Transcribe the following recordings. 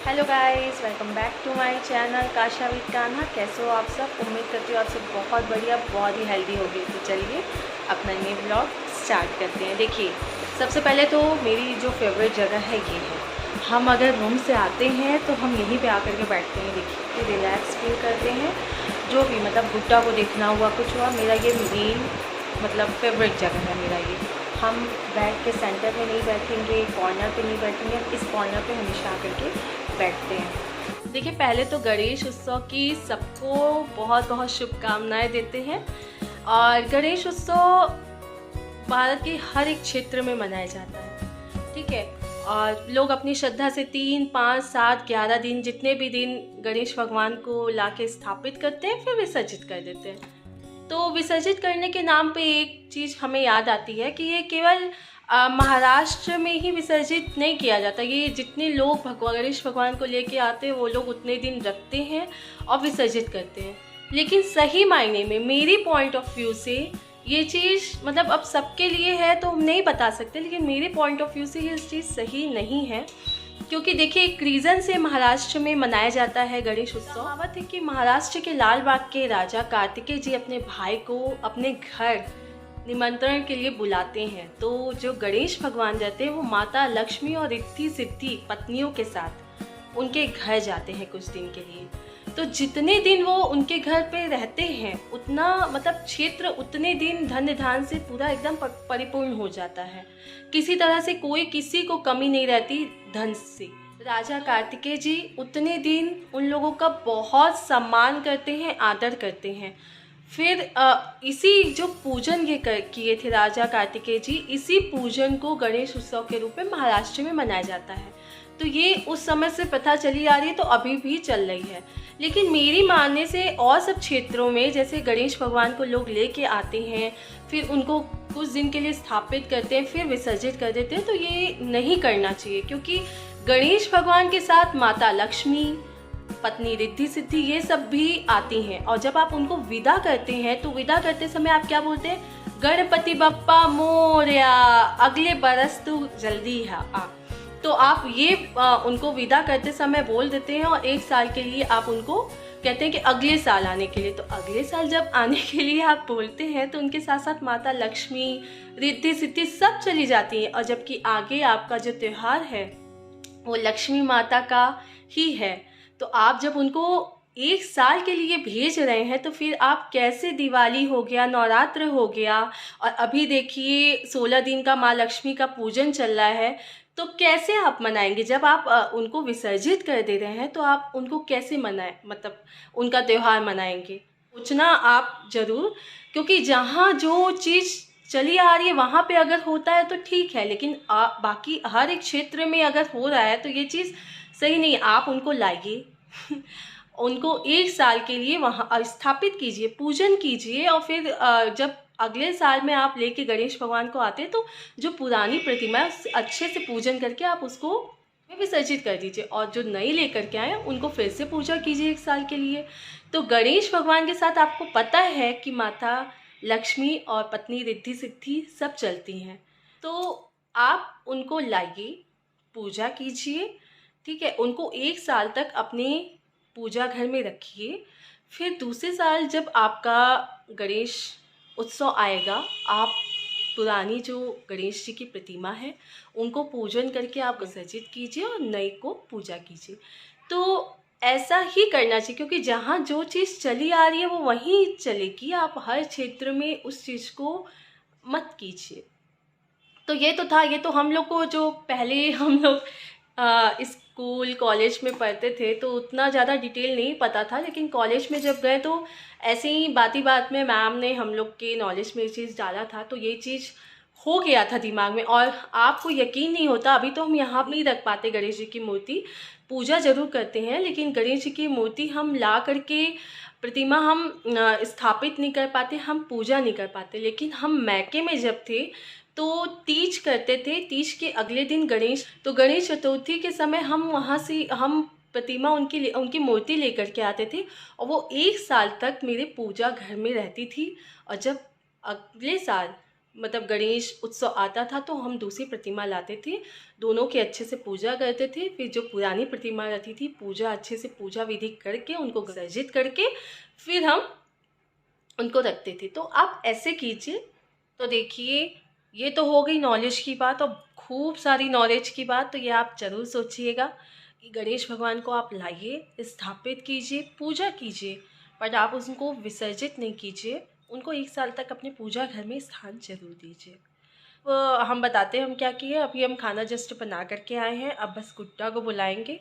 Hello guys, welcome back to my channel Kasha with Kanha. कैसे हो आप सब? उम्मीद करती हूँ आप सब बहुत बढ़िया, बहुत ही हेल्दी होगी। तो चलिए अपना ये ब्लॉग स्टार्ट करते हैं। देखिए, सबसे पहले तो मेरी जो फेवरेट जगह है ये है। हम अगर रूम से आते हैं तो हम यहीं पे आकर के बैठते हैं। देखिए, रिलैक्स फील करते हैं। जो भी मतलब गुड्डा को देखना हुआ, कुछ हुआ, मेरा ये मेन मतलब फेवरेट जगह है मेरा ये। हम बैठ के सेंटर में नहीं बैठेंगे, कॉर्नर पे नहीं बैठेंगे, हम इस कॉर्नर पे हमेशा आकर के बैठते हैं। देखिए, पहले तो गणेश उत्सव की सबको बहुत बहुत शुभकामनाएं देते हैं। और गणेश उत्सव भारत के हर एक क्षेत्र में मनाया जाता है, ठीक है। और लोग अपनी श्रद्धा से 3, 5, 7, 11 दिन, जितने भी दिन गणेश भगवान को लाके स्थापित करते हैं, फिर विसर्जित कर देते हैं। तो विसर्जित करने के नाम पे एक चीज़ हमें याद आती है कि ये केवल महाराष्ट्र में ही विसर्जित नहीं किया जाता। ये जितने लोग गणेश भगवान को लेके आते हैं वो लोग उतने दिन रखते हैं और विसर्जित करते हैं। लेकिन सही मायने में मेरी पॉइंट ऑफ व्यू से ये चीज़ मतलब अब सबके लिए है तो हम नहीं बता सकते, लेकिन मेरे पॉइंट ऑफ व्यू से ये चीज़ सही नहीं है। क्योंकि देखिए, एक रीज़न से महाराष्ट्र में मनाया जाता है गणेश उत्सव। कहावत है कि महाराष्ट्र के लाल बाग के राजा कार्तिकेय जी अपने भाई को अपने घर निमंत्रण के लिए बुलाते हैं। तो जो गणेश भगवान रहते हैं वो माता लक्ष्मी और रिद्धि सिद्धि पत्नियों के साथ उनके घर जाते हैं कुछ दिन के लिए। तो जितने दिन वो उनके घर पे रहते हैं उतना मतलब क्षेत्र उतने दिन धन धान से पूरा एकदम परिपूर्ण हो जाता है। किसी तरह से कोई किसी को कमी नहीं रहती धन से। राजा कार्तिकेय जी उतने दिन उन लोगों का बहुत सम्मान करते हैं, आदर करते हैं। फिर इसी जो पूजन ये किए थे राजा कार्तिकेय जी, इसी पूजन को गणेश उत्सव के रूप में महाराष्ट्र में मनाया जाता है। तो ये उस समय से प्रथा चली आ रही है, तो अभी भी चल रही है। लेकिन मेरी मानने से और सब क्षेत्रों में जैसे गणेश भगवान को लोग लेके आते हैं, फिर उनको कुछ दिन के लिए स्थापित करते हैं, फिर विसर्जित कर देते हैं, तो ये नहीं करना चाहिए। क्योंकि गणेश भगवान के साथ माता लक्ष्मी, पत्नी रिद्धि सिद्धि, ये सब भी आती हैं। और जब आप उनको विदा करते हैं तो विदा करते समय आप क्या बोलते हैं? गणपति बप्पा मोरया, अगले बरस तू जल्दी आ। तो आप ये उनको विदा करते समय बोल देते हैं और 1 साल के लिए आप उनको कहते हैं कि अगले साल आने के लिए। तो अगले साल जब आने के लिए आप बोलते हैं तो उनके साथ साथ माता लक्ष्मी, रिद्धि सिद्धि सब चली जाती हैं। और जबकि आगे आपका जो त्यौहार है वो लक्ष्मी माता का ही है। तो आप जब उनको 1 साल के लिए भेज रहे हैं तो फिर आप कैसे, दिवाली हो गया, नवरात्र हो गया, और अभी देखिए 16 दिन का माँ लक्ष्मी का पूजन चल रहा है, तो कैसे आप मनाएंगे? जब आप उनको विसर्जित कर दे रहे हैं तो आप उनको कैसे मनाएं, मतलब उनका त्यौहार मनाएंगे? सोचना आप ज़रूर। क्योंकि जहाँ जो चीज़ चली आ रही है वहाँ पे अगर होता है तो ठीक है, लेकिन बाकी हर एक क्षेत्र में अगर हो रहा है तो ये चीज़ सही नहीं है। आप उनको लाइए उनको 1 साल के लिए वहाँ स्थापित कीजिए, पूजन कीजिए, और फिर जब अगले साल में आप लेके गणेश भगवान को आते हैं तो जो पुरानी प्रतिमा है उससे अच्छे से पूजन करके आप उसको विसर्जित कर दीजिए, और जो नई लेकर के आए उनको फिर से पूजा कीजिए 1 साल के लिए। तो गणेश भगवान के साथ आपको पता है कि माता लक्ष्मी और पत्नी रिद्धि सिद्धि सब चलती हैं। तो आप उनको लाइए, पूजा कीजिए, ठीक है। उनको 1 साल तक अपने पूजा घर में रखिए। फिर दूसरे साल जब आपका गणेश उत्सव आएगा, आप पुरानी जो गणेश जी की प्रतिमा है उनको पूजन करके आप विसर्जित कीजिए और नई को पूजा कीजिए। तो ऐसा ही करना चाहिए, क्योंकि जहाँ जो चीज़ चली आ रही है वो वहीं चलेगी। आप हर क्षेत्र में उस चीज़ को मत कीजिए। तो ये तो था, ये तो हम लोग को जो पहले हम लोग स्कूल कॉलेज में पढ़ते थे तो उतना ज़्यादा डिटेल नहीं पता था। लेकिन कॉलेज में जब गए तो ऐसे ही बाती बात में मैम ने हम लोग के नॉलेज में ये चीज़ डाला था, तो ये चीज़ हो गया था दिमाग में। और आपको यकीन नहीं होता, अभी तो हम यहाँ नहीं रख पाते गणेश जी की मूर्ति, पूजा ज़रूर करते हैं, लेकिन गणेश जी की मूर्ति हम ला करके प्रतिमा हम स्थापित नहीं कर पाते, हम पूजा नहीं कर पाते। लेकिन हम मैके में जब थे तो तीज करते थे, तीज के अगले दिन गणेश, तो गणेश चतुर्थी के समय हम वहाँ से हम प्रतिमा उनकी मूर्ति लेकर के आते थे, और वो 1 साल तक मेरे पूजा घर में रहती थी। और जब अगले साल मतलब गणेश उत्सव आता था तो हम दूसरी प्रतिमा लाते थे, दोनों की अच्छे से पूजा करते थे। फिर जो पुरानी प्रतिमा रहती थी, पूजा अच्छे से पूजा विधि करके उनको विसर्जित करके फिर हम उनको रखते थे। तो आप ऐसे कीजिए। तो देखिए, ये तो हो गई नॉलेज की बात, और खूब सारी नॉलेज की बात। तो ये आप ज़रूर सोचिएगा कि गणेश भगवान को आप लाइए, स्थापित कीजिए, पूजा कीजिए, पर आप उनको विसर्जित नहीं कीजिए। उनको 1 साल तक अपने पूजा घर में स्थान जरूर दीजिए। हम बताते हैं हम क्या किए। अभी हम खाना जस्ट बना करके आए हैं। अब बस गुड्डा को बुलाएंगे,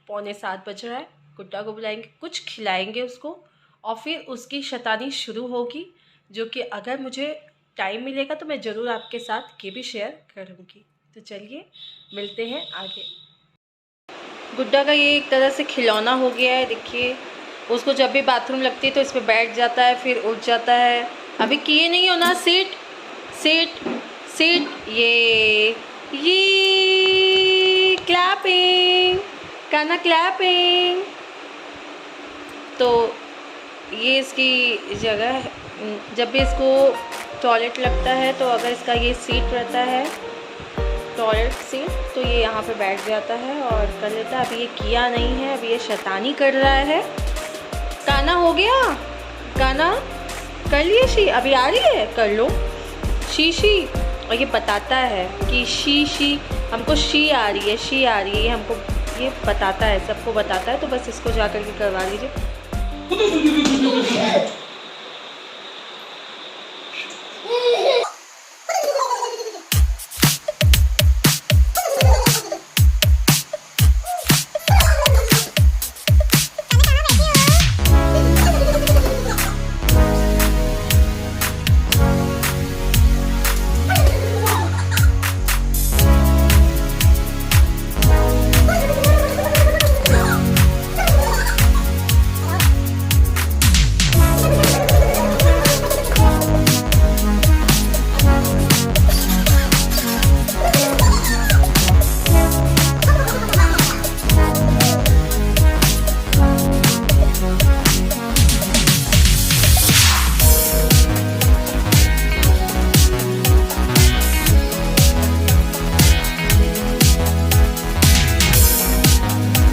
6:45 बज रहा है। गुड्डा को बुलाएंगे, कुछ खिलाएंगे उसको, और फिर उसकी शैतानी शुरू होगी, जो कि अगर मुझे टाइम मिलेगा तो मैं ज़रूर आपके साथ ये भी शेयर करूँगी। तो चलिए मिलते हैं आगे। गुड्डा का ये एक तरह से खिलौना हो गया है। देखिए, उसको जब भी बाथरूम लगती है तो इस पर बैठ जाता है, फिर उठ जाता है। अभी किए नहीं हो ना, सिट सिट सिट। ये क्लैपिंग, काना क्लैपिंग। तो ये इसकी जगह है। जब भी इसको टॉयलेट लगता है तो अगर इसका ये सीट रहता है, टॉयलेट सीट, तो ये यहाँ पे बैठ जाता है और कर लेता है। अभी ये किया नहीं है, अभी ये शैतानी कर रहा है। गाना हो गया, गाना कर लिए शी, अभी आ रही है, कर लो शी। और ये बताता है कि शी हमको शी आ रही है, शी आ रही है, हमको ये बताता है, सबको बताता है। तो बस इसको जा कर के करवा लीजिए।